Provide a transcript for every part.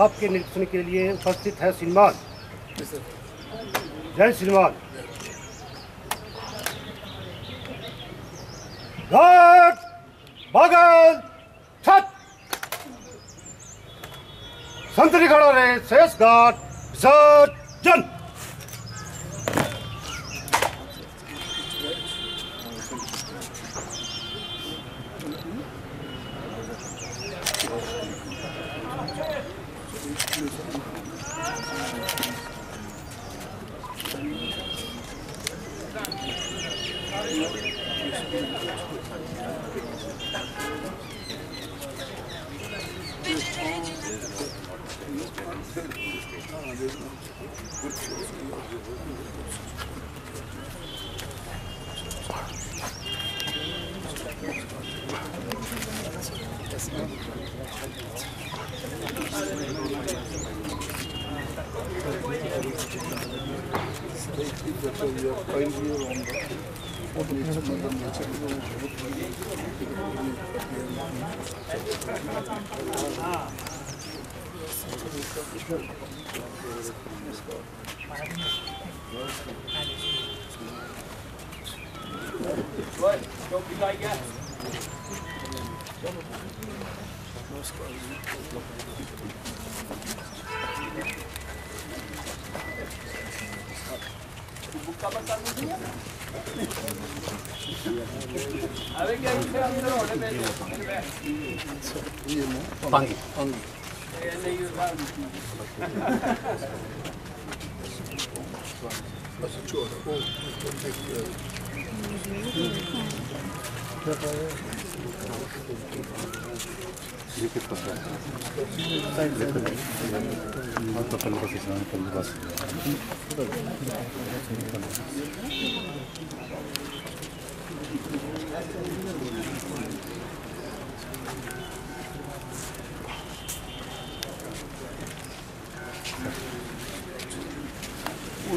आपके निरीक्षण के लिए उपस्थित है श्रीमान। जय श्रीमान। घाट बगल छत संतरी खड़ा रहे शेष घाट विसर्जन।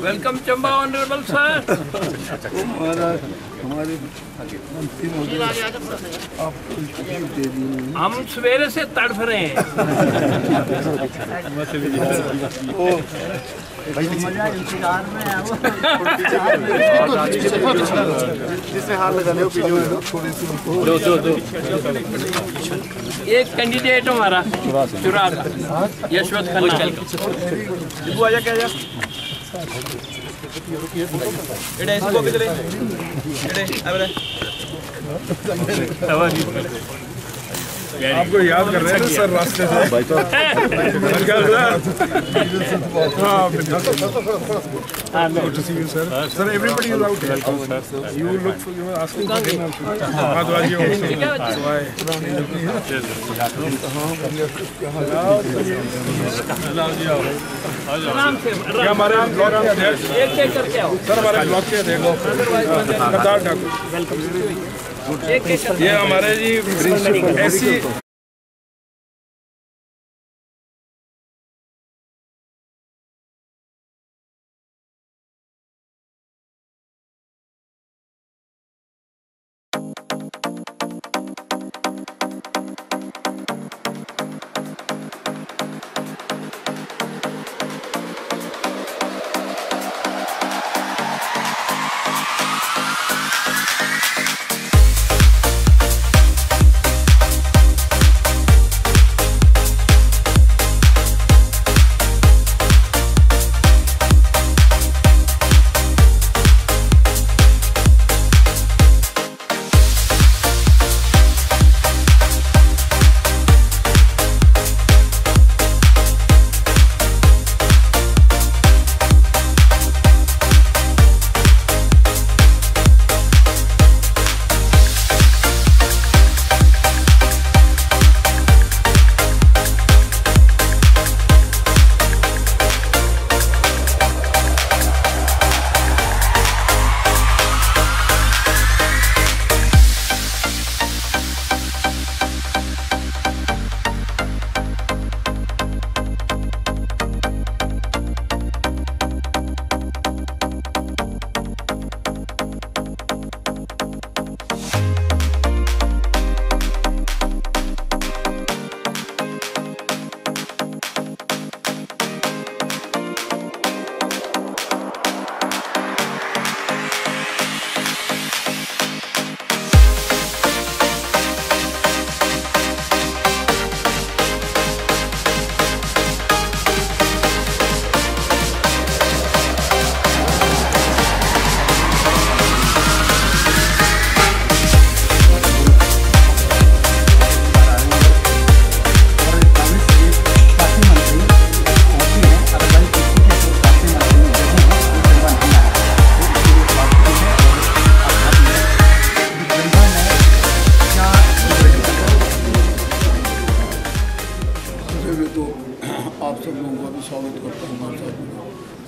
Welcome Chamba honourable sir. हमारे हम सवेरे से तड़फ रहे हैं। जिसे हाथ लगाने हो दो एक कैंडिडेट हमारा चुरा यशवंत खन्ना। आजा क्या इसको किधर आपको याद कर रहे हैं सर रास्ते से। Good to see you, sir. Sir, everybody is out here. You look for, you were asking for dinner. Madhwaji also. So क्या हमारे ब्लॉक के अध्यक्ष सर, हमारे ब्लॉक के अध्यक्ष करतार ठाकुर, ये हमारे जी ऐसी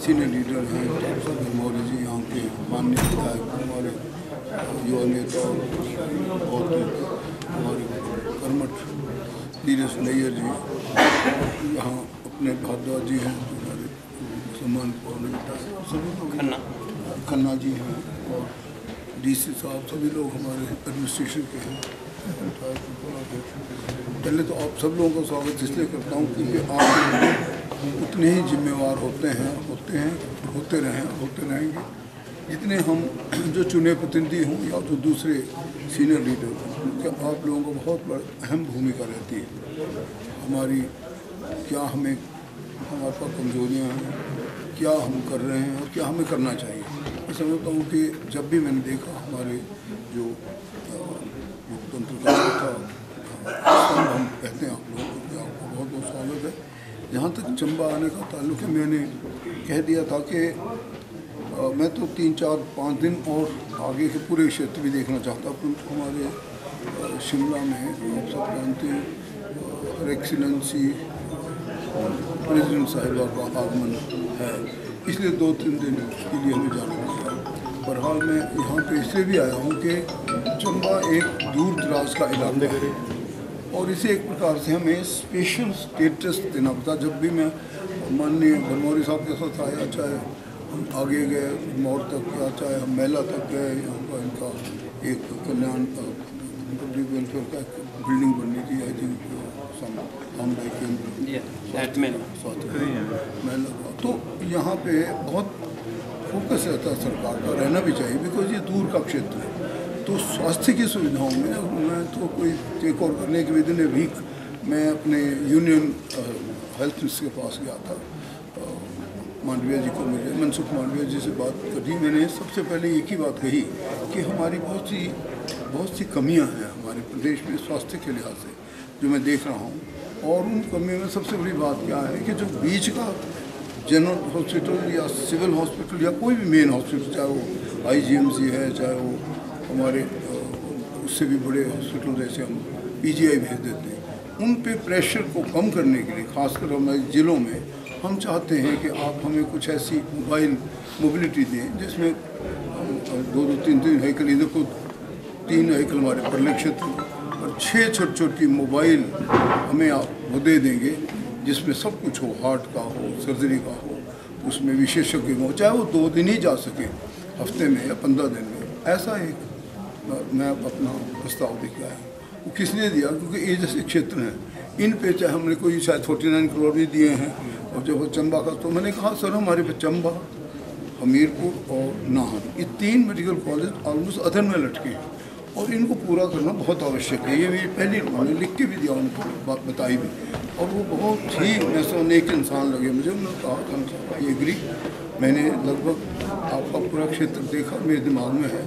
सीनियर लीडर हैं, डॉक्टर भरमौरी जी यहाँ के माननीय विधायक, हमारे युवा नेता और हमारे कर्मठ धीरज नैयर जी, यहाँ अपने भारद्वाज जी हैं हमारे सम्मान सभी लोग, खन्ना जी हैं और डीसी साहब, सभी लोग हमारे एडमिनिस्ट्रेशन के हैं। पहले तो आप सब लोगों का स्वागत इसलिए करता हूँ क्योंकि आप उतने ही जिम्मेवार होते रहेंगे जितने हम जो चुने प्रतिनिधि हों या तो दूसरे सीनियर लीडर हों, क्योंकि आप लोगों को बहुत बड़ी अहम भूमिका रहती है। हमारी क्या हमारे पास कमजोरियाँ हैं, क्या हम कर रहे हैं और क्या हमें करना चाहिए। मैं समझता हूँ कि जब भी मैंने देखा हमारे जो लोकतंत्र का था हम कहते हैं आप लोगों को, आपका बहुत बहुत स्वागत है। जहाँ तक चंबा आने का ताल्लुक है, मैंने कह दिया था कि मैं तो 3, 4, 5 दिन और आगे के पूरे क्षेत्र भी देखना चाहता हूँ। हमारे शिमला में आप सब जानते हैं हर एक्सीलेंसी प्रेसिडेंट साहिबा का आगमन है, इसलिए 2-3 दिन के लिए हमें जाना पड़ेगा। बहरहाल मैं यहाँ पे इसलिए भी आया हूँ कि चंबा एक दूर दराज का इलाका है और इसे एक प्रकार से हमें स्पेशल स्टेटस देना पड़ता। जब भी मैं माननीय भरमौरी साहब के साथ आया, चाहे हम आगे गए मोड़ तक या चाहे हम मेला तक गए, यहाँ का इनका एक कल्याण पब्लिक वेलफेयर का बिल्डिंग बननी थी, आई थिंक मेला। तो यहाँ पे बहुत फोकस रहता है सरकार का, रहना भी चाहिए बिकॉज ये दूर का क्षेत्र है। तो स्वास्थ्य की सुविधाओं में मैं तो कोई टेक ओवर करने के विदिन ए वीक मैं अपने यूनियन हेल्थ मिनिस्टर के पास गया था, मांडविया जी को मिले, मनसुख मांडविया जी से बात करी। मैंने सबसे पहले एक ही बात कही कि हमारी बहुत सी कमियां हैं हमारे प्रदेश में स्वास्थ्य के लिहाज से जो मैं देख रहा हूँ। और उन कमियों में सबसे बड़ी बात क्या है कि जो बीच का जनरल हॉस्पिटल या सिविल हॉस्पिटल या कोई भी मेन हॉस्पिटल, चाहे वो IGMC है, चाहे वो हमारे उससे भी बड़े हॉस्पिटल जैसे हम PGI भेज देते हैं, उन पे प्रेशर को कम करने के लिए खासकर हमारे ज़िलों में हम चाहते हैं कि आप हमें कुछ ऐसी मोबिलिटी दें जिसमें 2-2, 3-3 व्हीकल, इधर को 3 व्हीकल हमारे परले क्षेत्र और 6 छोटी मोबाइल हमें आप वो दे देंगे जिसमें सब कुछ हो, हार्ट का हो, सर्जरी का हो, उसमें विशेषज्ञ हो, चाहे वो 2 दिन ही जा सके हफ्ते में या 15 दिन में। ऐसा एक मैं अपना प्रस्ताव लेकर आया। वो किस लिए दिया? क्योंकि ये जैसे क्षेत्र हैं, इन पे चाहे हमने कोई शायद 49 करोड़ भी दिए हैं और जब चंबा का, तो मैंने कहा सर हमारे पे चंबा, हमीरपुर और नाहन, ये 3 मेडिकल कॉलेज ऑलमोस्ट अधर में लटके हैं और इनको पूरा करना बहुत आवश्यक है। ये भी पहली उन्होंने लिख के भी दिया, उनको बात बताई भी, और वो बहुत ही वैसे नेक इंसान लगे मुझे। उन्होंने कहा आई एग्री। मैंने लगभग आपका पूरा क्षेत्र देखा, मेरे दिमाग में है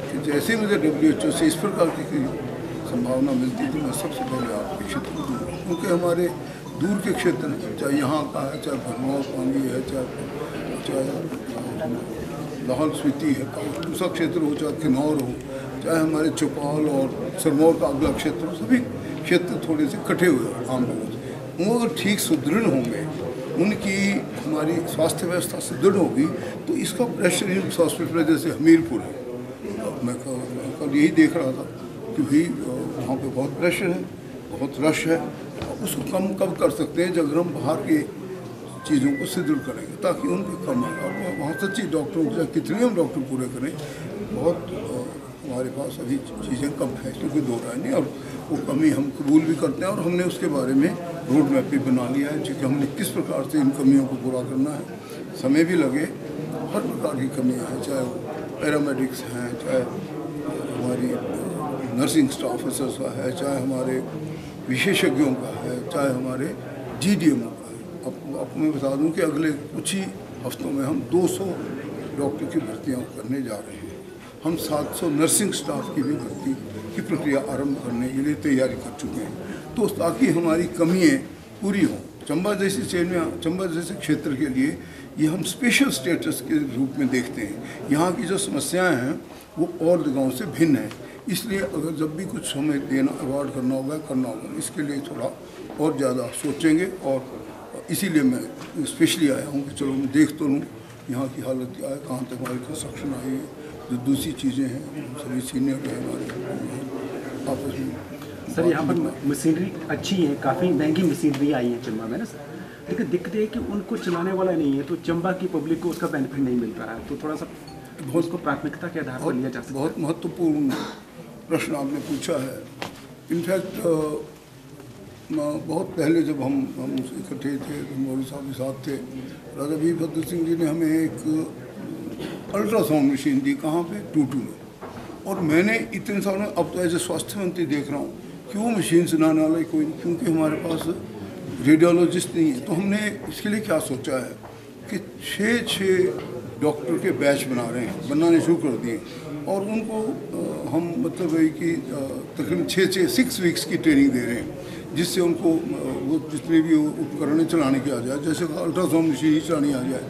कि जैसे मुझे WHO से इस प्रकार की संभावना मिलती थी, मैं सबसे पहले आपके क्षेत्र को दूर, क्योंकि हमारे दूर के क्षेत्र हैं, चाहे यहाँ का है, चाहे भरमौर पानी है, चाहे लाहौल स्पीति है, दूसरा क्षेत्र हो, चाहे किन्नौर हो, चाहे हमारे चौपाल और सिरमौर का अगला क्षेत्र हो, सभी क्षेत्र थोड़े से कटे हुए हैं आम लोगों से। वो अगर ठीक सुदृढ़ होंगे, उनकी हमारी स्वास्थ्य व्यवस्था सुदृढ़ होगी, तो इसका प्रेशर इन हॉस्पिटल जैसे हमीरपुर है, मैं कल यही देख रहा था कि भाई वहाँ पे बहुत प्रेशर है, बहुत रश है, और उसको कम कब कर सकते हैं जब हम बाहर के चीज़ों को सुदृढ़ करेंगे ताकि उनके कम आए। और वहाँ सच्ची डॉक्टरों के कितने हम डॉक्टर पूरे करें, बहुत हमारे पास अभी चीज़ें कम है, क्योंकि दो राय नहीं, और वो कमी हम कबूल भी करते हैं और हमने उसके बारे में रोड मैप भी बना लिया है कि हमने किस प्रकार से इन कमियों को पूरा करना है। समय भी लगे, हर प्रकार की कमियाँ हैं, चाहे वो पैरामेडिक्स हैं, चाहे हमारी नर्सिंग स्टाफ ऑफिसर्स का है, चाहे हमारे विशेषज्ञों का है, चाहे हमारे GDMO का है। अब मैं बता दूं कि अगले कुछ ही हफ्तों में हम 200 डॉक्टर की भर्तियाँ करने जा रहे हैं। हम 700 नर्सिंग स्टाफ की भी भर्ती की प्रक्रिया आरंभ करने के लिए तैयारी कर चुके हैं, तो ताकि हमारी कमियाँ पूरी हों। चंबा जैसे चंबा जैसे क्षेत्र के लिए ये हम स्पेशल स्टेटस के रूप में देखते हैं। यहाँ की जो समस्याएं हैं वो और जगहों से भिन्न है, इसलिए अगर जब भी कुछ हमें देना अवार्ड करना होगा इसके लिए थोड़ा और ज़्यादा सोचेंगे। और इसीलिए मैं स्पेशली आया हूँ कि चलो मैं देख तो लूँ यहाँ की हालत क्या है, कहाँ तक हमारी कंस्ट्रक्शन आई है, जो दूसरी चीज़ें हैं सभी सीनियर हैं हमारे आपस में। सर यहाँ पर मशीनरी अच्छी है, काफ़ी महंगी मशीनरी आई है चंबा में ना सर, लेकिन दिक्कत है कि उनको चलाने वाला नहीं है, तो चंबा की पब्लिक को उसका बेनिफिट नहीं मिल रहा है। तो थोड़ा सा बहुत उसको प्राथमिकता के आधार पर लिया जा सकता है। बहुत महत्वपूर्ण प्रश्न आपने पूछा है। इनफैक्ट बहुत पहले जब हम इकट्ठे थे, मौलवी साहब के साथ थे, राजा वीर भद्र सिंह जी ने हमें एक अल्ट्रासाउंड मशीन दी, कहाँ पे, टूटू में। और मैंने इतने सालों में, अब तो एज ए स्वास्थ्य मंत्री देख रहा हूँ कि वो मशीन चलाने वाला कोई नहीं, क्योंकि हमारे पास रेडियोलॉजिस्ट नहीं है। तो हमने इसके लिए क्या सोचा है कि 6 डॉक्टर के बैच बना रहे हैं, बनाने शुरू कर दिए, और उनको हम मतलब है कि तकरीबन 6 वीक्स की ट्रेनिंग दे रहे हैं, जिससे उनको वो जितने भी उपकरण चलाने की आ जाए, जैसे अल्ट्रासाउंड मशीन ही चलानी आ जाए।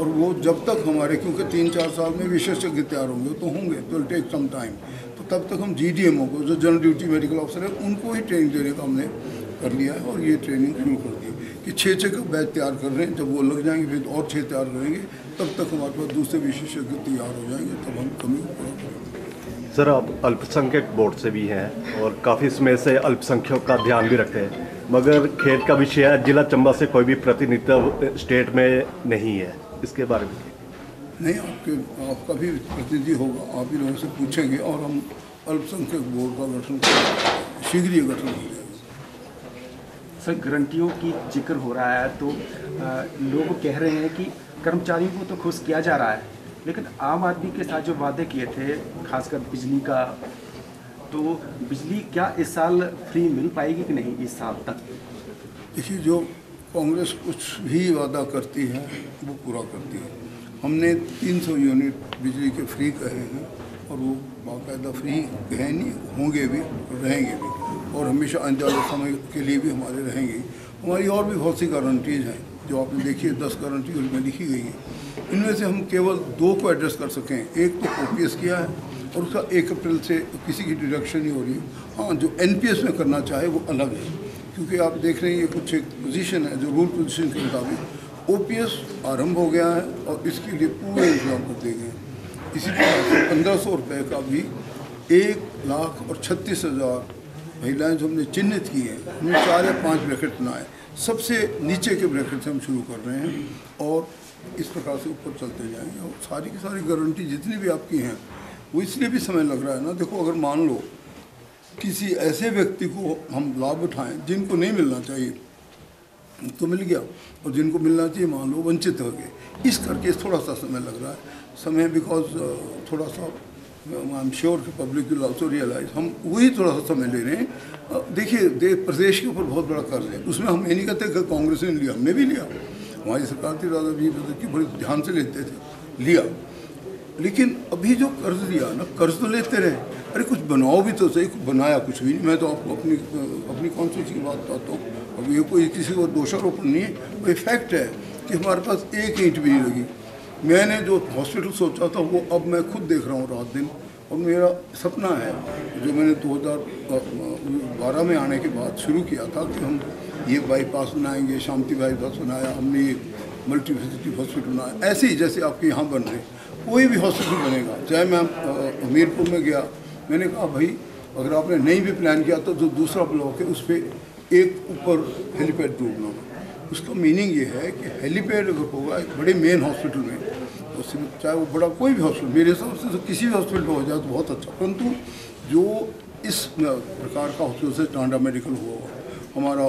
और वो जब तक हमारे, क्योंकि 3-4 साल में विशेषज्ञ तैयार होंगे तो होंगे, तो विल टेक सम टाइम, तो तब तक हम GDMO को, जो जनरल ड्यूटी मेडिकल ऑफिसर है, उनको ही ट्रेनिंग देने का हमने कर लिया है। और ये ट्रेनिंग शुरू कर दी कि 6 का बैच तैयार कर रहे हैं। जब वो लग जाएंगे फिर और 6 तैयार करेंगे, तब तक हमारे पास दूसरे विशेषज्ञ तैयार हो जाएंगे, तब हम कमी पूरा करेंगे। सर, आप अल्पसंख्यक बोर्ड से भी हैं और काफ़ी समय से अल्पसंख्यकों का ध्यान भी रखते हैं, मगर खेद का विषय है जिला चंबा से कोई भी प्रतिनिधित्व स्टेट में नहीं है, इसके बारे में? नहीं, आपका भी प्रतिनिधि होगा, आप ही लोगों से पूछेंगे और हम अल्पसंख्यक बोर्ड का गठन शीघ्र ही गठन हो जाएगा। सर, गारंटियों की जिक्र हो रहा है, तो लोग कह रहे हैं कि कर्मचारियों को तो खुश किया जा रहा है, लेकिन आम आदमी के साथ जो वादे किए थे, खासकर बिजली का, तो बिजली क्या इस साल फ्री मिल पाएगी कि नहीं इस साल तक? देखिए, जो कांग्रेस कुछ भी वादा करती है वो पूरा करती है। हमने 300 यूनिट बिजली के फ्री कहे हैं, और वो बाकायदा फ्री कहे नहीं, होंगे भी, रहेंगे भी, और हमेशा आने वाले समय के लिए भी हमारे रहेंगे। हमारी और भी बहुत सी गारंटीज़ हैं जो आपने देखी है, 10 गारंटी उसमें लिखी गई है। इनमें से हम केवल 2 को एड्रेस कर सकें। एक तो OPS किया है, और उसका 1 अप्रैल से किसी की डिडक्शन नहीं हो रही। हाँ, जो NPS में करना चाहे वो अलग है, क्योंकि आप देख रहे हैं ये कुछ एक पोजीशन है जो रूल पोजीशन के मुताबिक OPS आरंभ हो गया है, और इसके लिए पूरे इंतजाम कर दिए गए हैं। इसी तरह से 1500 रुपये का भी 1,36,000 महिलाएँ जो हमने चिन्हित की हैं, हमने 4 या 5 ब्रैकेट बनाए, सबसे नीचे के ब्रैकेट से हम शुरू कर रहे हैं, और इस प्रकार से ऊपर चलते जाएंगे। और सारी की सारी गारंटी जितनी भी आपकी हैं, वो इसलिए भी समय लग रहा है ना। देखो, अगर मान लो किसी ऐसे व्यक्ति को हम लाभ उठाएं जिनको नहीं मिलना चाहिए, तो मिल गया, और जिनको मिलना चाहिए मान लो वंचित हो गए, इस करके थोड़ा सा समय लग रहा है। समय बिकॉज थोड़ा सा आई एम श्योर कि पब्लिक विल ऑल्सो रियलाइज, हम वही थोड़ा सा समय ले रहे हैं। देखिए, प्रदेश के ऊपर बहुत बड़ा कर्ज है, उसमें हम ये नहीं कहते कि कांग्रेस ने लिया, हमने भी लिया। हमारी सरकार थी, राजा वीर भद्र की, बड़े ध्यान से लेते थे, लिया। लेकिन अभी जो कर्ज लिया ना, कर्ज तो लेते रहे, अरे कुछ बनाओ भी तो सही। बनाया कुछ भी नहीं। मैं तो आपको अपनी कॉन्स्टिट्यूंसी की बात बताता हूँ। अब ये कोई किसी को दोषारोपण नहीं है, वो फैक्ट है कि हमारे पास एक ईंट भी नहीं लगी। मैंने जो हॉस्पिटल सोचा था वो अब मैं खुद देख रहा हूँ रात दिन, और मेरा सपना है जो मैंने 2012 में आने के बाद शुरू किया था कि हम ये बाईपास बनाएंगे, शांति बाईपास बनाया हमने, ये मल्टी फैसिलिटी हॉस्पिटल बनाया। ऐसे ही जैसे आपके यहाँ बन रहे, कोई भी हॉस्पिटल बनेगा। चाहे मैं हमीरपुर में गया, मैंने कहा भाई अगर आपने नहीं भी प्लान किया तो जो दूसरा ब्लॉक है उस पर एक ऊपर हेलीपैड ढूंढना होगा। उसका मीनिंग ये है कि हेलीपैड अगर होगा एक बड़े मेन हॉस्पिटल में, तो चाहे वो बड़ा कोई भी हॉस्पिटल, मेरे हिसाब से तो किसी भी हॉस्पिटल में हो जाए तो बहुत अच्छा। परंतु जो इस प्रकार का हॉस्पिटल से टांडा मेडिकल हुआ, हमारा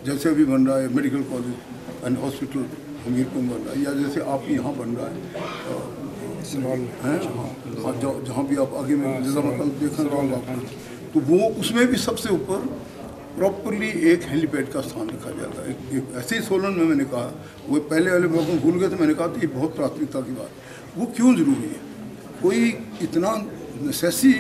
जैसे अभी बन रहा है medical college and hospital Hamirpur बन रहा है, या जैसे आप यहाँ बन रहा है जहाँ भी आप आगे में देखना चाहूँगा, तो वो उसमें भी सबसे ऊपर प्रॉपरली एक हेलीपैड का स्थान रखा जाता है। एक ऐसे ही सोलन में मैंने कहा, वो पहले वाले ब्लॉक में भूल गए, तो मैंने कहा था ये बहुत प्राथमिकता की बात। वो क्यों ज़रूरी है? कोई इतना नेसेसरी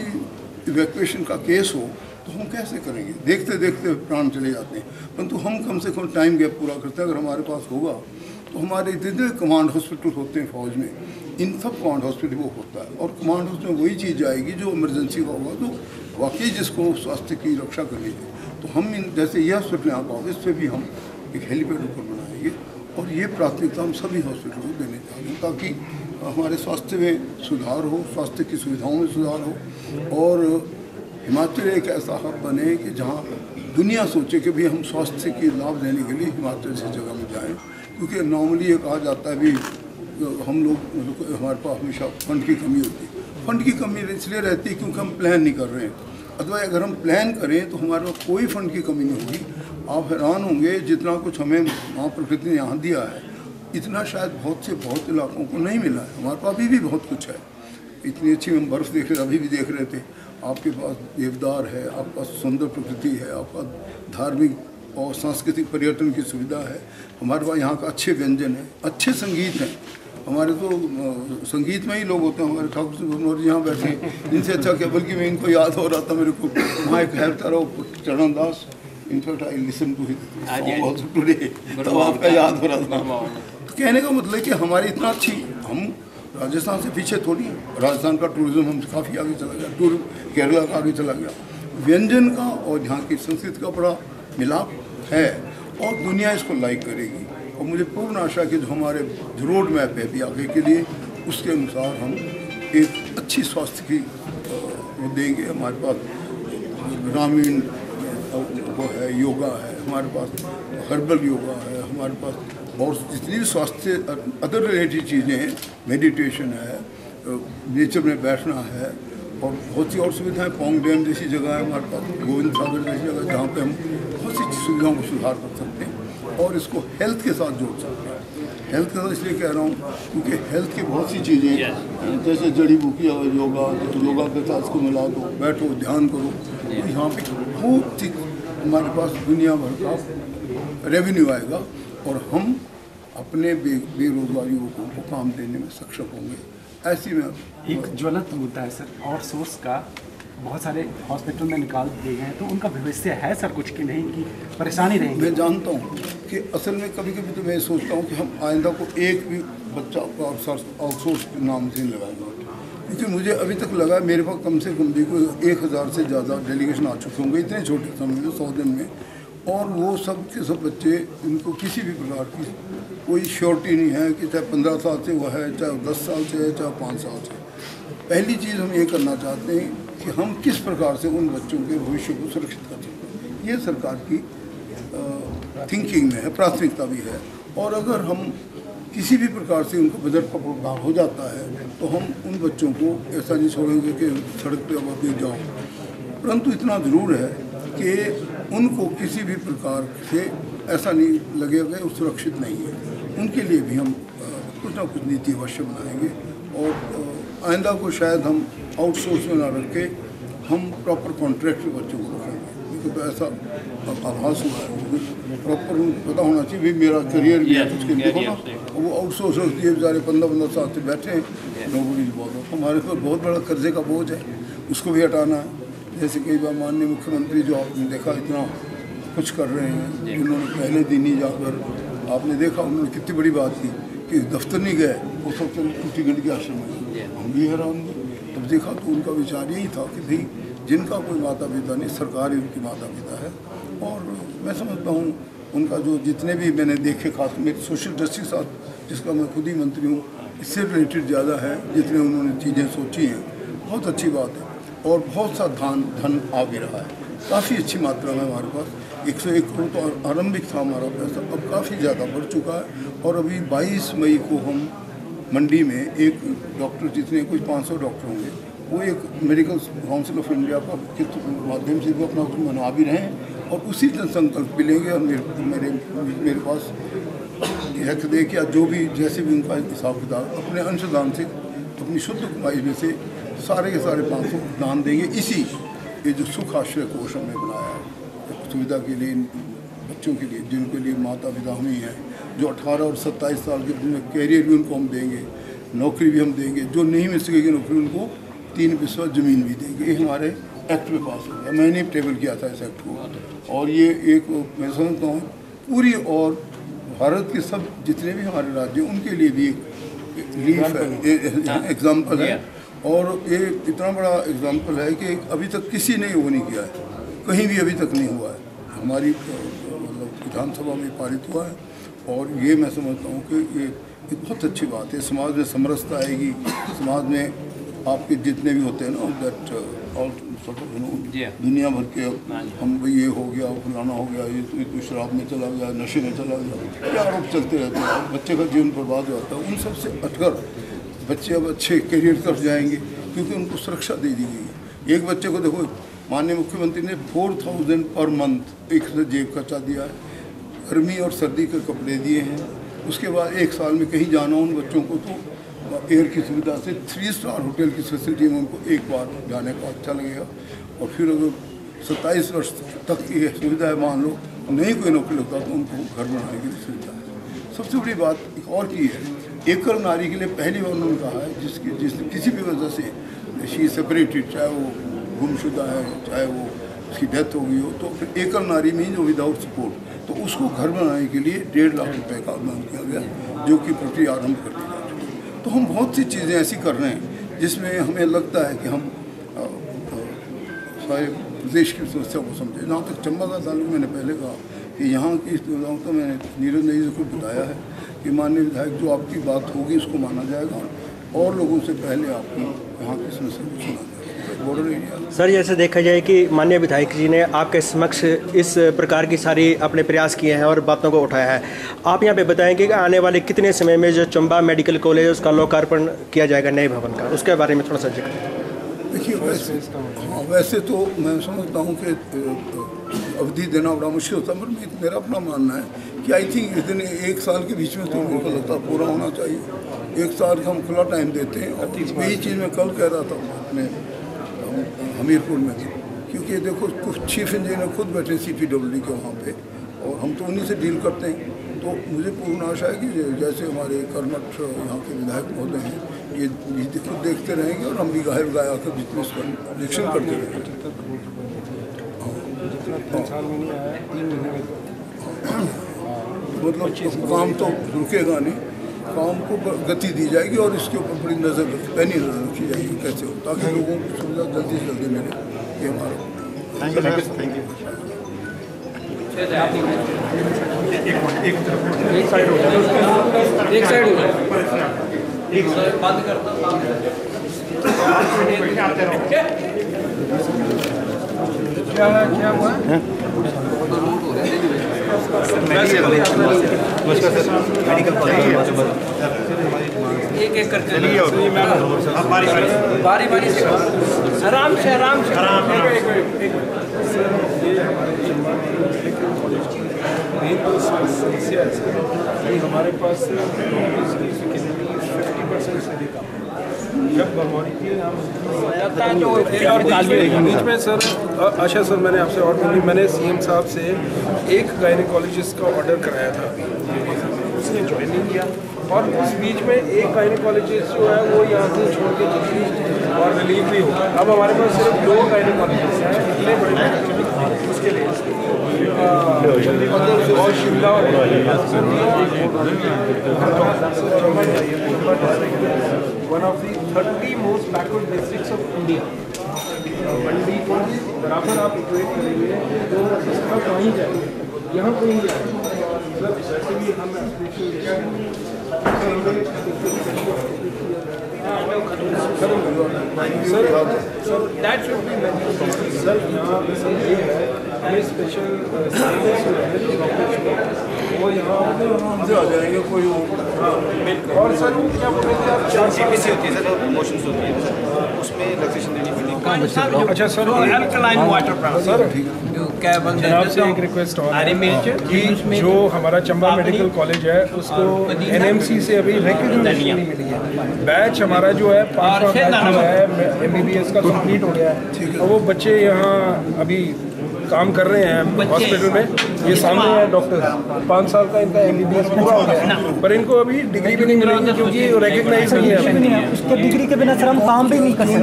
इवैक्यूएशन का केस हो तो हम कैसे करेंगे? देखते देखते प्राण चले जाते हैं। परंतु हम कम से कम टाइम गैप पूरा करते हैं। अगर हमारे पास होगा तो हमारे जितने कमांड हॉस्पिटल होते हैं फौज में, इन सब कमांड हॉस्पिटल वो होता है, और कमांड हॉस्पिटल में वही चीज़ आएगी जो इमरजेंसी का होगा, तो वाकई जिसको स्वास्थ्य की रक्षा करनी है। तो हम इन जैसे यह हॉस्पिटल यहाँ का, इस पर भी हम एक हेलीपैड ऊपर बनाएंगे, और ये प्राथमिकता हम सभी हॉस्पिटलों को देने जा रहे हैं ताकि हमारे स्वास्थ्य में सुधार हो, स्वास्थ्य की सुविधाओं में सुधार हो और हिमाचल एक ऐसा हब बने कि जहाँ दुनिया सोचे कि भी हम स्वास्थ्य की लाभ लेने के लिए हिमाचल से जगह में जाएं। क्योंकि नॉर्मली ये कहा जाता है भी हम लोग हमारे पास हमेशा फंड की कमी होती है। फंड की कमी इसलिए रहती है क्योंकि हम प्लान नहीं कर रहे हैं। अथवा अगर हम प्लान करें तो हमारे पास कोई फंड की कमी नहीं होगी। आप हैरान होंगे जितना कुछ हमें माँ प्रकृति ने यहाँ दिया है इतना शायद बहुत इलाकों को नहीं मिला है। हमारे पास अभी भी बहुत कुछ है। इतनी अच्छी हम बर्फ़ देख रहे अभी भी देख रहे थे। आपके पास देवदार है, आपके पास सुंदर प्रकृति है, आपका धार्मिक और सांस्कृतिक पर्यटन की सुविधा है। हमारे पास यहाँ का अच्छे व्यंजन है, अच्छे संगीत हैं। हमारे तो संगीत में ही लोग होते हैं। हमारे ठाकुर सिंह भनोर जी यहाँ बैठे हैं, इनसे अच्छा क्या। बल्कि मैं इनको याद हो रहा था मेरे को वहाँ एक हैरता रहो Charan Das, in fact I listen to it also today, तो आपका याद हो रहा था। तो कहने का मतलब कि हमारी इतना अच्छी, हम राजस्थान से पीछे थोड़ी है। राजस्थान का टूरिज्म हमसे काफ़ी आगे चला गया, केरला का आगे चला गया। व्यंजन का और यहाँ की संस्कृति का बड़ा मिलाप है और दुनिया इसको लाइक करेगी। और मुझे पूर्ण आशा कि जो हमारे जो रोड मैप है अभी आगे के लिए, उसके अनुसार हम एक अच्छी स्वास्थ्य की वो देंगे। हमारे पास ग्रामीण वो है, योगा है, हमारे पास हर्बल योगा है, हमारे पास बहुत जितनी भी स्वास्थ्य अदर रिलेटेड चीज़ें हैं, मेडिटेशन है, नेचर में बैठना है और बहुत सी और सुविधाएं। पोंग डैम जैसी जगह है हमारे पास, गोविंद सागर जैसी जगह जहाँ पे हम बहुत सी सुविधाओं को सुधार कर सकते हैं और इसको हेल्थ के साथ जोड़ सकते हैं। हेल्थ के साथ इसलिए कह रहा हूँ क्योंकि हेल्थ की बहुत सी चीज़ें जैसे जड़ी बूटी योगा के साथ इसको मिला दो, बैठो, ध्यान करो। तो यहाँ पे बहुत सी हमारे पास दुनिया भर का रेवेन्यू आएगा और हम अपने बेरोजगार युवकों को काम देने में सक्षम होंगे। ऐसी में एक ज्वलंत मुद्दा है सर, और सोर्स का बहुत सारे हॉस्पिटल में निकाल दिए गए हैं, तो उनका भविष्य है सर कुछ कि नहीं, कि परेशानी रहेगी? मैं जानता हूँ कि असल में कभी कभी तो मैं सोचता हूँ कि हम आइंदा को एक भी बच्चा आउटसोर्स के नाम से लगाएंगे। क्योंकि मुझे अभी तक लगा मेरे पास कम से कम भी कोई 1000 से ज़्यादा डेलीगेशन आ चुके होंगे इतने छोटे समय में, 100 दिन में। और वो सब के सब बच्चे, इनको किसी भी प्रकार की कोई श्योरिटी नहीं है कि चाहे 15 साल से हुआ है, चाहे 10 साल से है, चाहे 5 साल से। पहली चीज़ हम ये करना चाहते हैं कि हम किस प्रकार से उन बच्चों के भविष्य को सुरक्षित कर सकते हैं। ये सरकार की थिंकिंग में है, प्राथमिकता भी है। और अगर हम किसी भी प्रकार से उनको बजट का प्रोग्राम हो जाता है तो हम उन बच्चों को ऐसा नहीं छोड़ेंगे कि सड़क पे अब अभी जाओ। परंतु इतना ज़रूर है कि उनको किसी भी प्रकार से ऐसा नहीं लगेगा कि वो सुरक्षित नहीं है। उनके लिए भी हम कुछ ना कुछ नीति अवश्य बनाएंगे और आइंदा को शायद हम आउटसोर्स में ना रख के हम प्रॉपर कॉन्ट्रैक्ट बच्चों को रखेंगे। तो ऐसा आभास हुआ है, प्रॉपर उनको पता होना चाहिए भी मेरा करियर भी है कुछ के लिए होना। और वो आउटसोर्स रखती है, बेचारे 15 साल से बैठे हैं, नौकरी बहुत। हमारे पर बहुत बड़ा कर्जे का बोझ है, उसको भी हटाना है। जैसे कई बार माननीय मुख्यमंत्री जो आपने देखा इतना कुछ कर रहे हैं, उन्होंने पहले दिन ही जाकर आपने देखा उन्होंने कितनी बड़ी बात की कि दफ्तर नहीं गए, वो सब टूटी गंडकी आश्रम में। हम भी हैरान हुए तब देखा तो उनका विचार यही था कि भाई जिनका कोई माता पिता नहीं, सरकार ही उनकी माता पिता है। और मैं समझता हूँ उनका जो जितने भी मैंने देखे, खास मेरी सोशल जस्टिस साथ जिसका मैं खुद ही मंत्री हूँ, इससे रिलेटेड ज़्यादा है जितने उन्होंने चीज़ें सोची हैं। बहुत अच्छी बात है और बहुत सा धन आ भी रहा है, काफ़ी अच्छी मात्रा में हमारे पास। 101 करोड़ तो आरंभिक था हमारा पैसा, अब काफ़ी ज़्यादा बढ़ चुका है। और अभी 22 मई को हम मंडी में एक डॉक्टर, जितने कुछ 500 डॉक्टर होंगे, वो एक मेडिकल काउंसिल ऑफ इंडिया का के माध्यम से वो अपना मना भी रहे हैं और उसी दिन संकल्प मिलेंगे। और मेरे पास हक दे कि जो भी जैसे भी उनका हिसाब किताब अपने अंशदान से, अपनी शुद्ध कमाई में से सारे के सारे 500 दान देंगे। इसी ये जो सुख आश्रय कोष हमने बनाया है सुविधा के लिए, बच्चों के लिए जिनके लिए माता पिता हम ही हैं, जो 18 और 27 साल के जिनमें कैरियर भी उनको हम देंगे, नौकरी भी हम देंगे, जो नहीं मिल सकेगी नौकरी उनको 3 बिस्वा ज़मीन भी देंगे। ये हमारे एक्ट में पास हो गया, मैंने टेबल किया था इस एक्ट को। और ये एक मैं समझता हूँ पूरी और भारत के सब जितने भी हमारे राज्य उनके लिए भी एक लीफ है, एग्जाम्पल है। और ये इतना बड़ा एग्जाम्पल है कि अभी तक किसी ने वो नहीं किया है, कहीं भी अभी तक नहीं हुआ है। हमारी मतलब विधानसभा में पारित हुआ है और ये मैं समझता हूँ कि ये बहुत अच्छी बात है। समाज में समरसता आएगी, समाज में आपके जितने भी होते हैं ना दैट ऑल दुनिया भर के हम भाई ये हो गया फलाना हो गया, ये तो शराब में चला गया, नशे में चला गया, क्या आरोप चलते रहते हैं, बच्चे का जीवन बर्बाद हो जाता है। उन सब से हटकर बच्चे अब अच्छे करियर की तरफ जाएंगे क्योंकि उनको सुरक्षा दे दी गई है। एक बच्चे को देखो माननीय मुख्यमंत्री ने 4000 पर मंथ एक जेब खर्चा दिया है, गर्मी और सर्दी के कपड़े दिए हैं। उसके बाद 1 साल में कहीं जाना उन बच्चों को तो एयर की सुविधा से 3 स्टार होटल की फैसिलिटी में उनको एक बार जाने का अच्छा लगेगा। और फिर अगर 27 वर्ष तक की सुविधा है, मान लो नहीं कोई नौकरी लगता तो उनको घर बनाने की सुविधा है। सबसे बड़ी बात एक और की है, एकल नारी के लिए पहली बार उन्होंने कहा है जिसने किसी भी वजह से शी सेपरेटेड, चाहे वो गुमशुदा है, चाहे वो उसकी डेथ हो गई हो, तो फिर एकल नारी में जो विदाउट सपोर्ट, तो उसको घर बनाने के लिए 1.5 लाख रुपए का अनुदान किया गया, जो कि प्रक्रिया आरम्भ कर दी जा चुकी है। तो हम बहुत सी चीज़ें ऐसी कर रहे हैं जिसमें हमें लगता है कि हम सारे प्रदेश की समस्या को समझे। जहाँ तक चंबा का ताल्लुक, मैंने पहले कहा कि यहाँ की सुविधाओं को मैंने नीरज नई जी को बताया है कि माननीय विधायक जो आपकी बात होगी उसको माना जाएगा और लोगों से पहले आपकी यहाँ की समस्या को सुना जाएगा। बॉर्डर एरिया सर, जैसे देखा जाए कि माननीय विधायक जी ने आपके समक्ष इस प्रकार की सारी अपने प्रयास किए हैं और बातों को उठाया है। आप यहाँ पे बताएंगे कि आने वाले कितने समय में जो चंबा मेडिकल कॉलेज है उसका लोकार्पण किया जाएगा नए भवन का, उसके बारे में थोड़ा सा जिक्र। देखिए वैसे तो मैं समझता हूँ कि अवधि देना बड़ा मुश्किल होता है, पर मेरा अपना मानना है कि आई थिंक इतने 1 साल के बीच में तो मेरे को लगता है पूरा होना चाहिए। 1 साल का हम खुला टाइम देते हैं। और यही चीज़ मैं कल कह रहा था अपने हमीरपुर में, क्योंकि देखो कुछ चीफ इंजीनियर खुद बैठे CPWD के वहाँ पे और हम तो उन्हीं से डील करते हैं। तो मुझे पूर्ण आशा है कि जैसे हमारे कर्मठ यहाँ के विधायक महोदय हैं, ये खुद देखते रहेंगे और हम भी गाहे गाय आकर जितने इसका निरीक्षण करते रहेंगे। मतलब काम तो रुकेगा नहीं, काम को गति दी जाएगी और इसके ऊपर बड़ी पैनी नजर रखी जाएगी कैसे हो, ताकि लोगों को सुविधा जल्दी से जल्दी मिले। ये हमारा बंद करता क्या हुआ एक एक करके बारी बारी से आराम से हमारे पास 50% से भी कम जब भरमौरी की बीच में सर। अच्छा सर, मैंने आपसे और मैंने CM साहब से एक गायनेकोलॉजिस्ट का ऑर्डर कराया था, उसने ज्वाइन नहीं किया और उस बीच में एक गायनेकोलॉजिस्ट जो है वो यहाँ से छोड़ के चली और रिलीव भी हो। अब हमारे पास सिर्फ 2 गायनेकोलॉजिस्ट हैं, इतने बड़े उसके लिए और शिमला और one of the 30 most backward districts of India। मंडी को बराबर आप इक्वेट करेंगे तो इसका कहीं जाएगा, यहाँ कोई नहीं जाएगा सर। वैसे भी हम sir that should be mentioned sir. यहाँ ये है हमें स्पेशल वो यहाँ से आ जाएंगे कोई और सर क्या बोल रहे थे आप? CPC होती है सर, प्रमोशंस होती है सर, उसमें रिलैक्सेशन देनी पड़ेगी। अच्छा sir, alkaline water plant sir क्या बंद है? आपसे एक रिक्वेस्ट और है कि जो हमारा चंबा मेडिकल कॉलेज है उसको NMC से अभी रिकॉग्निशन नहीं मिली है। बैच हमारा जो है 5 है MBBS का कंप्लीट हो गया है और वो बच्चे यहाँ अभी काम कर रहे हैं हॉस्पिटल में। ये सामने है डॉक्टर, 5 साल का इनका MBBS पूरा हो गया पर इनको अभी डिग्री भी नहीं मिलेगी क्योंकि रिकॉग्नाइज नहीं है। उसको डिग्री के बिना सर हम काम भी नहीं कर सकते।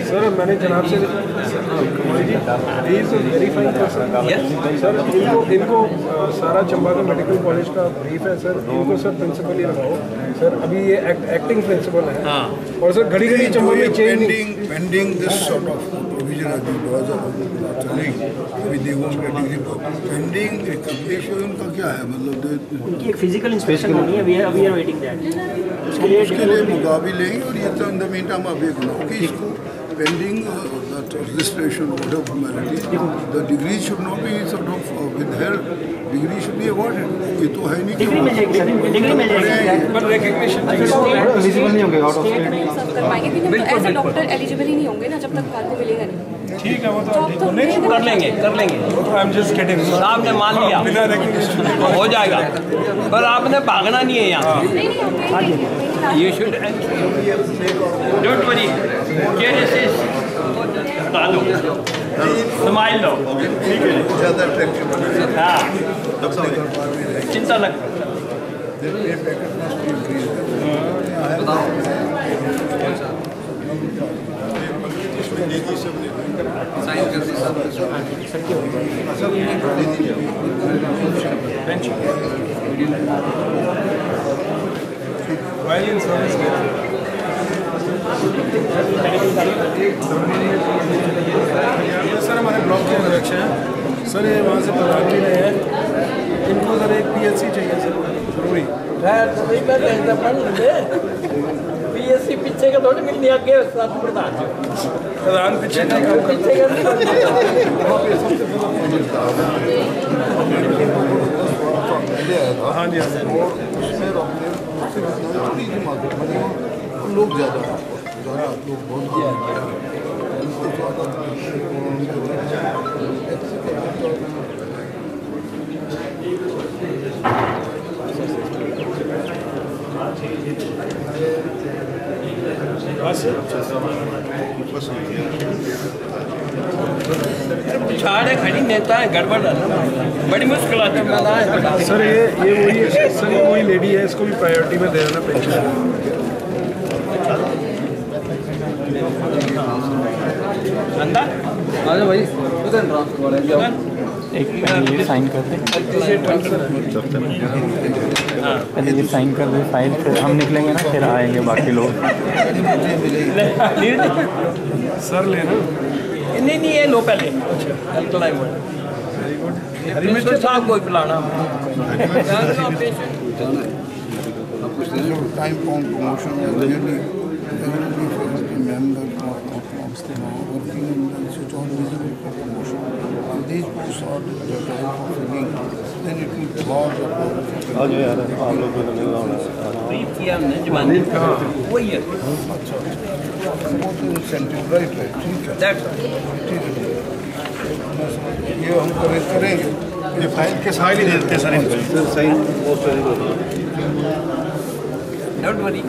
सर मैंने जनाब से सर इनको सारा चंबा का मेडिकल कॉलेज का ब्रीफ है सर, इनको सर प्रिंसिपल ही लगाओ सर। अभी ये एक्टिंग प्रिंसिपल है और सर घड़ी घड़ी चंबा में pending this sort of procedure अभी बहुत ज़्यादा चलेगी, अभी देखो उनका डिग्री पेंडिंग रिकग्निशन का क्या है, मतलब उनकी एक फिजिकल इंस्पेक्शन होनी है, अभी आर वेटिंग दैट, उसके लिए मुकाबले लेंगे। और ये तो इन द मीन टाइम आप एक लो कि इसको pending registration whatever formalities, the degree should not be sort of withheld, degree should be awarded। ये तो है नहीं कि डिग्री मिल जाएगी, डिग्री मिल जाएगी, पर रिकग्निशन एलिजिबल नहीं होंगे आउट ऑफ स्टेट। कर पाएंगे क्योंकि एज ए डॉक्टर एलिजिबल ही नहीं होंगे ना जब तक कार्ड को मिलेगा नहीं। ठीक है, वो तो जॉब तो नहीं कर लेंगे आई एम जस्ट किडिंग, आपने मान लिया बिना रिकग्निशन हो जाएगा, पर आपने भागना नहीं है यहाँ। You should don't worry. Here is smile लो, ज़्यादा अट्रैक्टिव हाँ चिंता लग सर हमारे ब्लॉक के अध्यक्ष हैं सर, ये वहाँ से प्रधान जी रहे हैं, इनको सर एक PSC चाहिए सर जरूरी। PSC पीछे का थोड़ी मिलनी आगे प्रधान पीछे हाँ जी लोग ज़्यादा लोग बहुत छाड़े खड़ी नेता है, गड़बड़ है, बड़ी मुश्किल आती है सर। ये वही सर, ये वही लेडी है, इसको भी प्रायोरिटी में दे देना पेंशन। आजा भाई एक ये साइन कर दे, पहले ये साइन कर दे फाइल, फिर हम निकलेंगे ना, फिर आएंगे बाकी लोग। सर लेना नहीं ये लो पहले मिस्टर साहब कोई पिलाना time on promotion is really member working in such on visible for promotion. These posts are the time for filling, then it will cause a problem. आज यार आप लोग को नहीं होना ब्रीफ किया हमने जमाने वही है इंसेंटिव राइट ठीक है, ये हम करेंगे। ये फाइल के साइड ही दे देते सर इनको। सही पोस्ट डोंट वरी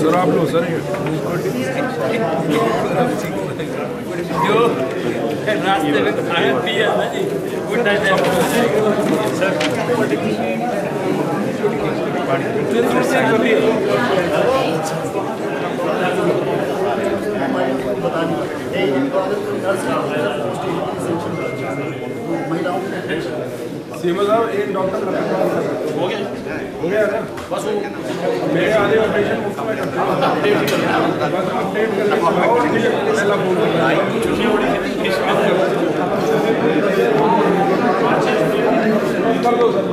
सर, आप लो सर। जो रास्ते में खाए पिए ना जी गुड सीमा साहब, एक डॉक्टर हो गया ना, बस वो मेरे आधे ऑपरेशन मुफ्त में करते हैं, बस अपडेट कर दो सर।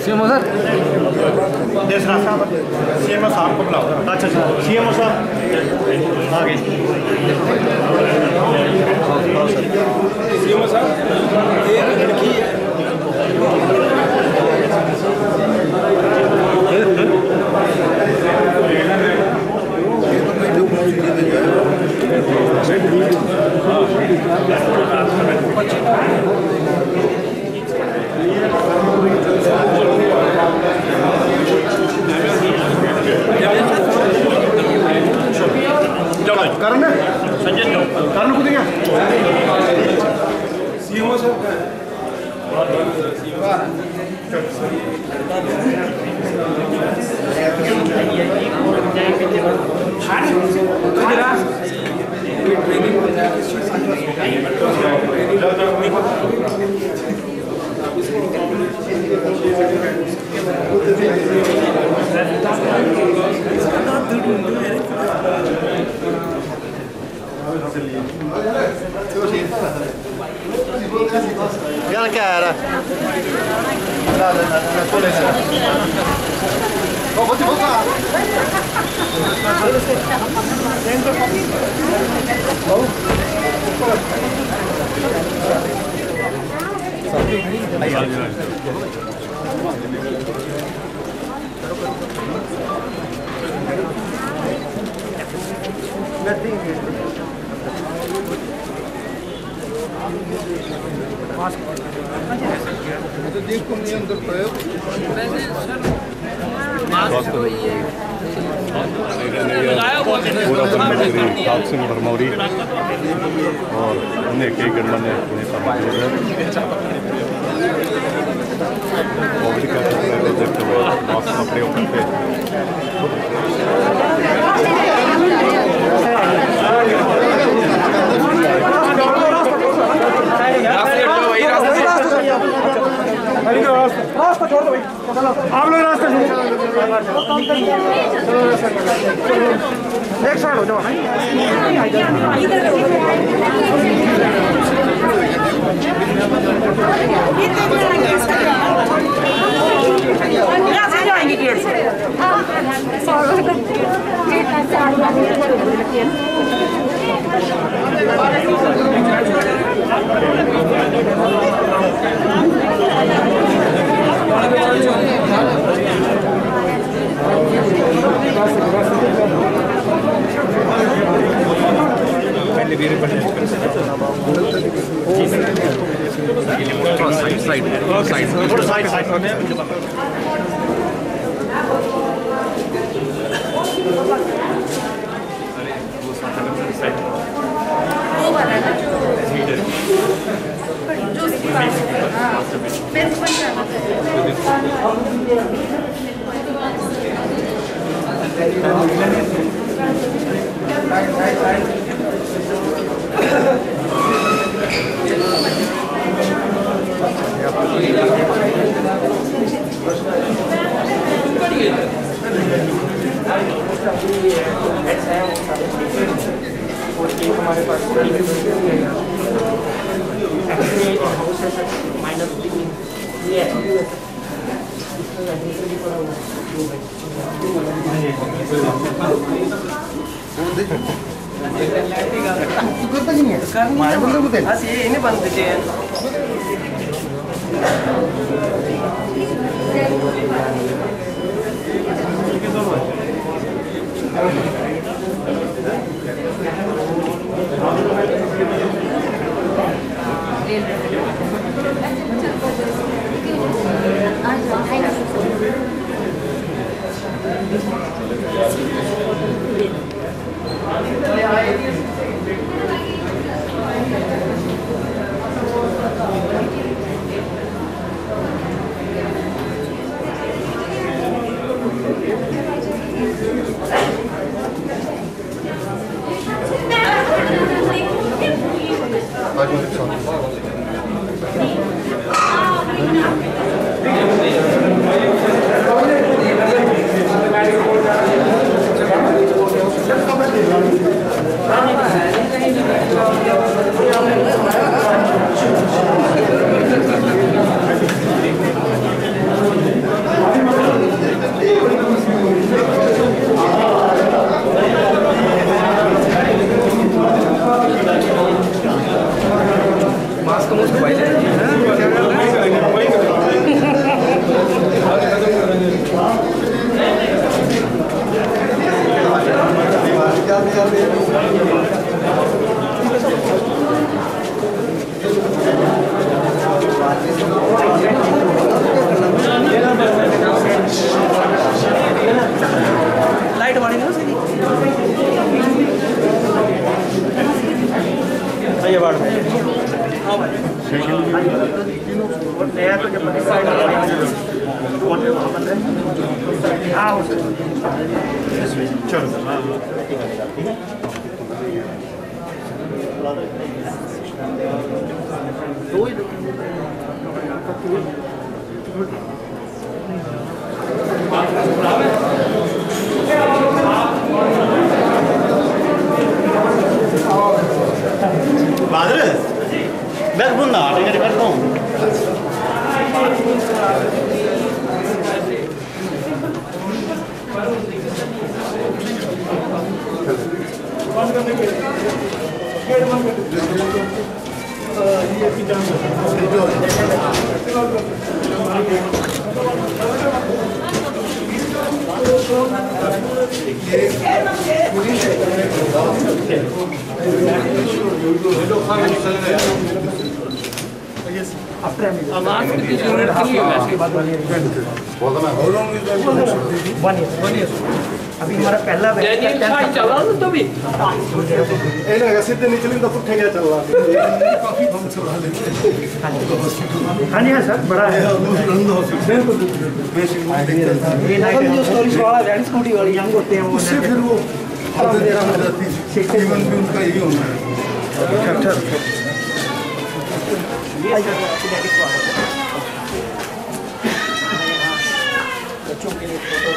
सीएमओ सर, देसराज साहब, सीएमओ साहब को बुलाओ। अच्छा सीएमओ साहब आ गए। सीएमओ साहब, एक लड़की है करण संजय करण को देंगे। सीएमओ साहब का ट्रेनिंग यार क्या आ रहा तो देखो नियंत्रण प्रयोग सिंह भरमौरी और अन्य कई गणमान्य नेता मौजूद हैं। कोविड का देखते हुए मास्क का प्रयोग करते हैं। रास्ता छोड़ दो भाई, आप लोग रास्ता छोड़ो, एक साइड हो जाओ। जाएंगे गेट से। लाइट वाली ना ये बात है। हाँ भाई नया तो जब हाँ चलो बाद बहादुर मैं बुंदा टिकट करता हूँ अभी हमारा पहला चला तो भी सीधे नहीं चलेंगे तो पुट्ठे क्या चल रहा हाँ जी हाँ सर बड़ा है जो स्टोरीज वाला रेड स्कूटी वाली यंग होते हैं वो उससे फिर वो जीवन भी उनका यही होना है। बच्चों के लिए फोटो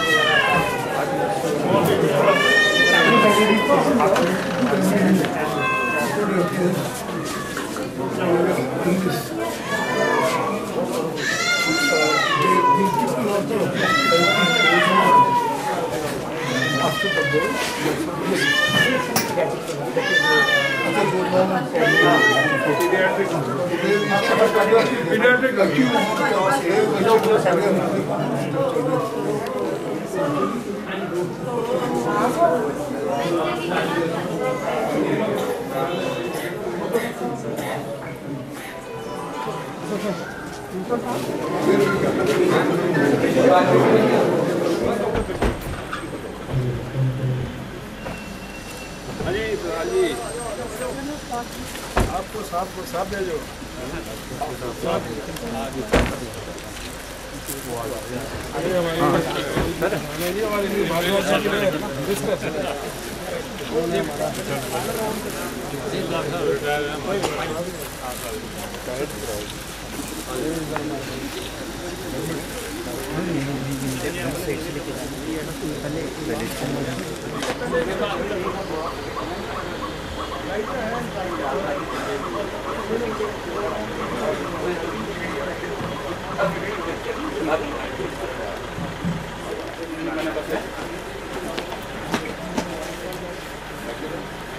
आपको साफ भेजो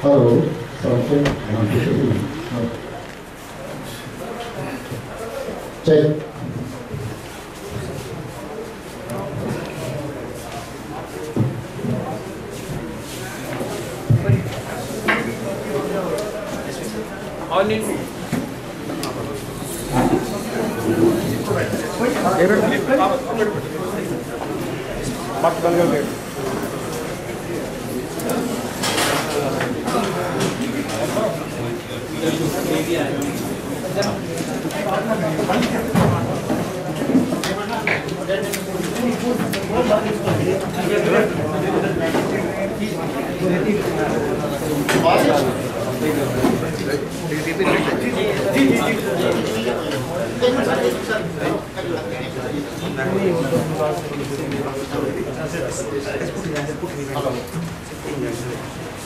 Hello, something. Check. On in.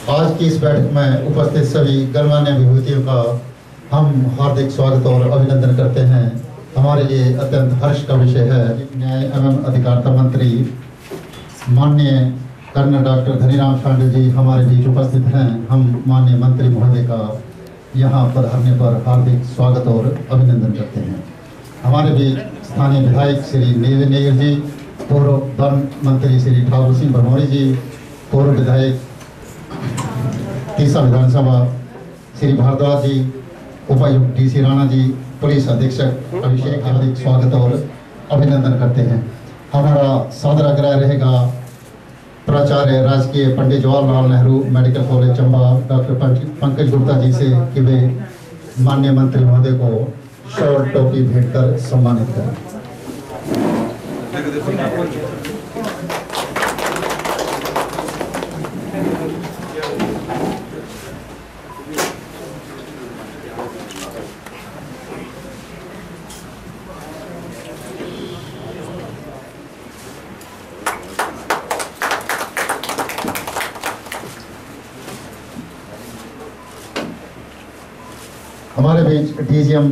आज की इस बैठक में उपस्थित सभी गणमान्य विभूतियों का हम हार्दिक स्वागत और अभिनंदन करते हैं। हमारे लिए अत्यंत हर्ष का विषय है न्याय एवं अधिकारिता मंत्री माननीय कर्नल डॉक्टर धनीराम शांडिल जी हमारे बीच उपस्थित हैं। हम माननीय मंत्री महोदय का यहाँ पधारने पर हार्दिक स्वागत और अभिनंदन करते हैं। हमारे बीच स्थानीय विधायक श्री नेवी नेयर जी, पूर्व वन मंत्री श्री ठाकुर सिंह भरमौरी जी, पूर्व विधायक तीसा विधानसभा श्री भारद्वाज जी, उपायुक्त DC राणा जी, पुलिस अधीक्षक अभिषेक, हार्दिक स्वागत और अभिनंदन करते हैं। हमारा सादर आग्रह रहेगा प्राचार्य राजकीय Pandit Jawaharlal Nehru medical college Chamba doctor Pankaj Gupta ji से कि वे माननीय मंत्री महोदय को शॉल टोपी भेंट कर सम्मानित करें। हमारे बीच DGM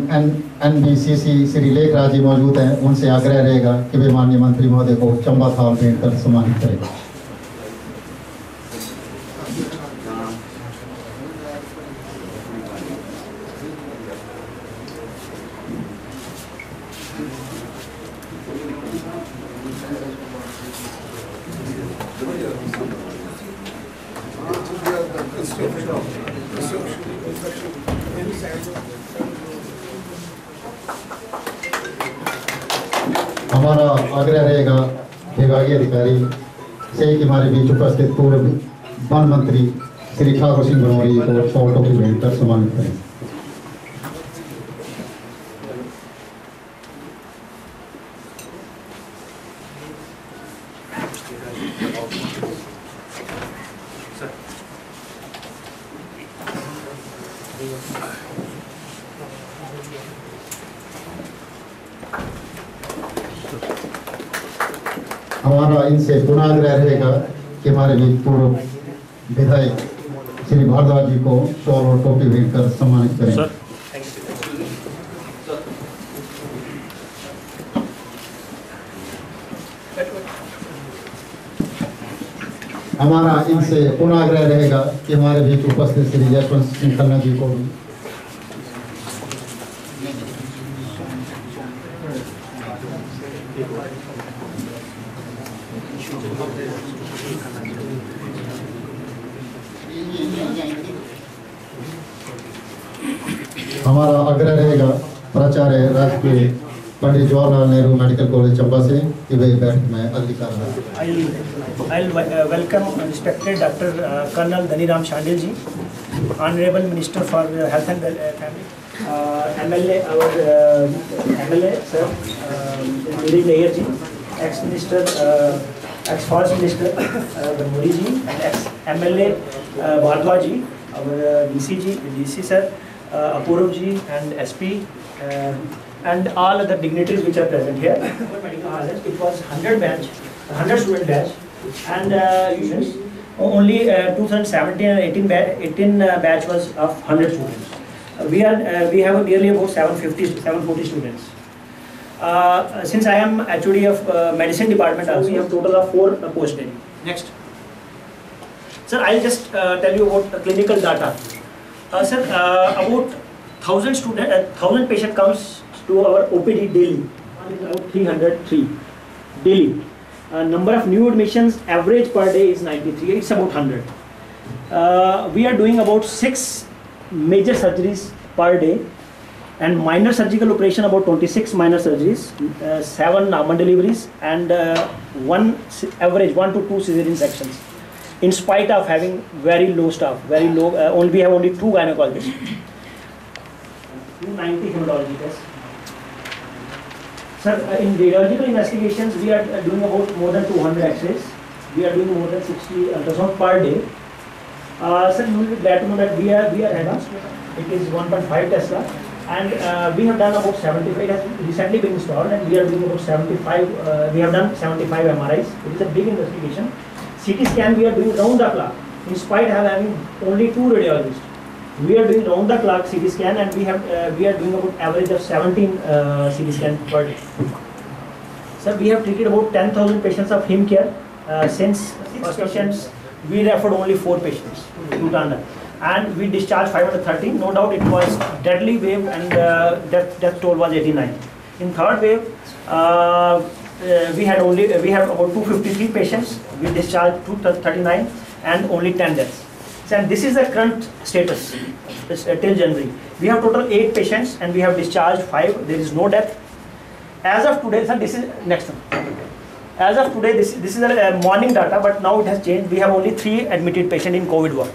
NBCC श्री लेखराज जी मौजूद हैं। उनसे आग्रह रहेगा कि वे माननीय मंत्री महोदय को चंबा थाल भेंट कर सम्मानित करेंगे। हमारा आग्रह रहेगा विभागीय अधिकारी से कि हमारे बीच उपस्थित पूर्व वन मंत्री श्री ठाकुर सिंह बनोरी को शॉल टोपी भेंट कर सम्मानित करें। हमारा इनसे पुनः आग्रह रहेगा कि हमारे बीच पूर्व विधायक श्री भारद्वाज जी को शॉल और टोपी भेंट कर सम्मानित करें। हमारा इनसे पुनः आग्रह रहेगा कि हमारे बीच उपस्थित श्री यशवंत सिंह खन्ना जी को भी हमारा आग्रह रहेगा प्राचार्य राजकीय पंडित जवाहरलाल नेहरू मेडिकल कॉलेज चंबा से कि वे बैठक में अगली कार्रवाई। I'll welcome respected Dr. Colonel Dhaniram Shandil ji, Honorable Minister for Health and Family, MLA, our MLA sir, Miri Nair ji, ex-minister, ex-forest minister Banuri ji, and ex-MLA Bhardwaj ji, our DC sir, Apurav ji, and SP, and all other dignitaries which are present here. It was 100 student batch, and only 2017 and 18 batch was of 100 students. We have nearly about 740 students. Since I am HOD of medicine department, also we have total of 4 posted. Next, sir, I'll just tell you about clinical data. Sir, about 1,000 patient comes to our OPD daily, about 303 daily. Number of new admissions average per day is 93. It's about 100. We are doing about 6 major surgeries per day, and minor surgical operation about 26 minor surgeries, 7 normal deliveries, and average 1 to 2 cesarean sections. In spite of having very low staff, we have only 2 gynecologists, 290 hematology tests. Sir, in radiological investigations, we are doing about more than 200 X-rays. We are doing more than 60 ultrasound per day. Sir, you will be glad to know that we are advanced. It is 1.5 Tesla, and we have done about 75. It has recently been installed, and we are doing about 75. We have done 75 MRIs. It is a big investigation. CT scan we are doing round the clock. In spite of having only 2 radiologists, we are doing round the clock CT scan, and we are doing about average of 17 CT scan per day. Sir, we have treated about 10,000 patients of heme care. Since first patients, we referred only 4 patients to Tanda, and we discharged 513. No doubt it was deadly wave, and death toll was 89. In third wave, we have about 253 patients. We discharged 239 and only 10 deaths. And this is the current status till January. We have total 8 patients, and we have discharged 5. There is no death. As of today, sir, this is next one. As of today, this is a morning data, but now it has changed. We have only 3 admitted patients in COVID ward.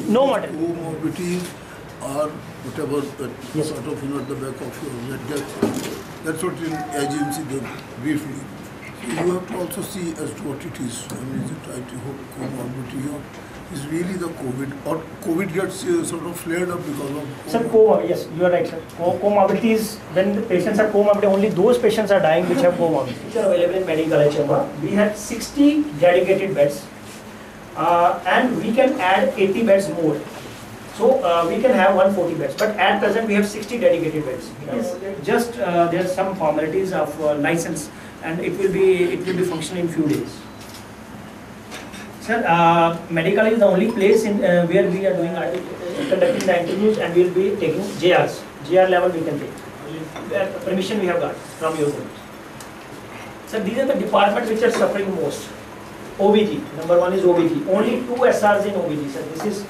No matter. Comorbidities or whatever that sort of at the back of your death. That's what in agency they briefly. You have to also see as to what it is. I mean, is it comorbidity or is really the COVID, or COVID gets sort of flared up because of COVID? Sir, yes, you are right, sir. Comorbidities, when the patients are comorbid, only those patients are dying which have comorbidities. Which are available in medical Chamba. We had 60 dedicated beds. and we can add 80 beds more. So we can have 140 beds, but at present we have 60 dedicated beds. It's just there are some formalities of license, and it will be functional in few days. Sir, medical is the only place in where we are doing conducting the interviews, and we will be taking JRs. JR level we can take. Permission we have got from your government. Sir, these are the departments which are suffering most. OBG, number one is OBG. Only 2 SRs in OBG, sir. This is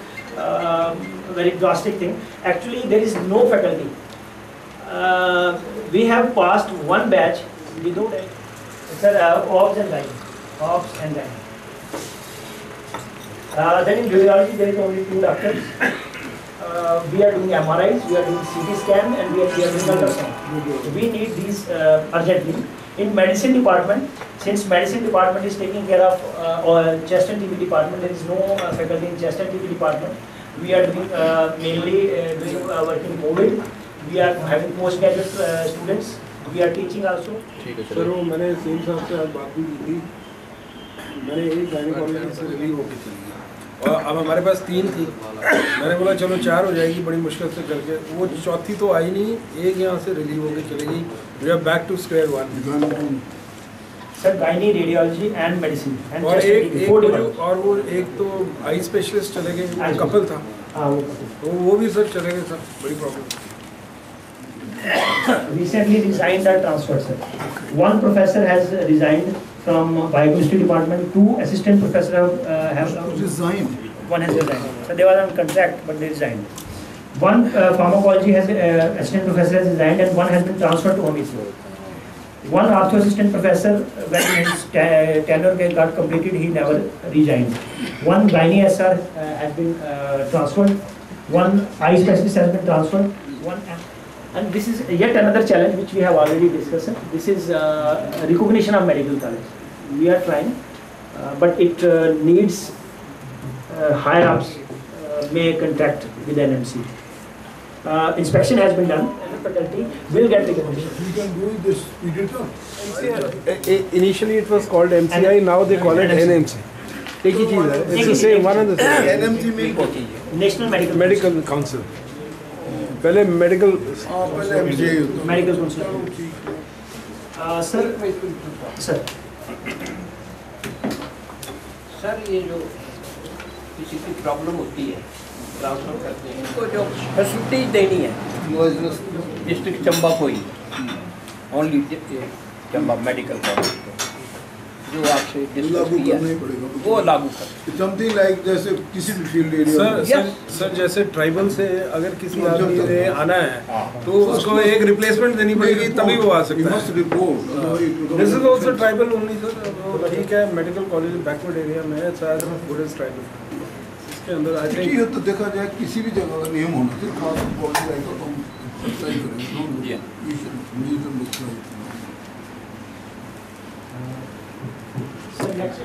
very drastic thing. Actually, there is no faculty. We have passed one batch without, sir, OBS and gyne. OBS and gyne. Then in radiology, there is only 2 doctors. We are doing MRIs, we are doing CT scan, and we are doing ultrasound. We need these urgently. In medicine department, since medicine department is taking care of chest and TB department, there is no faculty in chest and TB department. We are doing mainly working COVID. We are having postgraduate students. We are teaching also. Sir वो मैंने CM साहब से आज बात भी की थी. मैंने एक गायनेकोलॉजी से रिलीव होकर चली गई और अब हमारे पास 3 थी. मैंने बोला चलो 4 हो जाएगी बड़ी मुश्किल से करके. वो चौथी तो आई नहीं, एक यहाँ से रिलीव होकर चली गई. We are back to square one. Sir gynae, radiology and medicine. और वो एक तो आई स्पेशलिस्ट चले गए, कपल था. तो वो भी सर चले गए सर. बड़ी problem. Recently resigned or transferred, sir. One professor has resigned from biochemistry department. 2 assistant professors have resigned. One has resigned. So they were on contract, but they resigned. One pharmacology has assistant professor has resigned, and one has been transferred to Omicron. One ortho assistant professor, when his tenure got completed, he never resigned. One gynae SR has been transferred. One eye specialist has been transferred. And this is yet another challenge which we have already discussed. This is recognition of medical college. We are trying, but it needs higher ups may contract with NMC. Inspection has been done. Faculty will get recognition. We can do this. We did not. Initially it was called MCI. Now they call it NMC. एक ही चीज़ है. It's the same, one and the same. NMC means National Medical Council. पहले medical medical council. Sir ये जो किसी की problem होती है transfer करते हैं, इनको जो फैसिलिटी देनी है डिस्ट्रिक्ट चंबा को ही, ओनली चंबा मेडिकल कॉलेज को जो आपसे डिस्कस किया वो लागू कर. समथिंग लाइक जैसे किसी भी फील्ड एरिया. सर जैसे ट्राइबल से अगर किसी आदमी ने आना है तो उसको एक रिप्लेसमेंट देनी पड़ेगी तभी वो आ सकता है. This is also tribal only sir. ठीक है, मेडिकल कॉलेज बैकवर्ड एरिया में है, शायद गुड इज ट्राइबल. इसके अंदर आई थिंक तो देखा जाए किसी भी जगह का नियम होना चाहिए. खास कॉलेज आएगा तो हम ट्राई करेंगे. Next.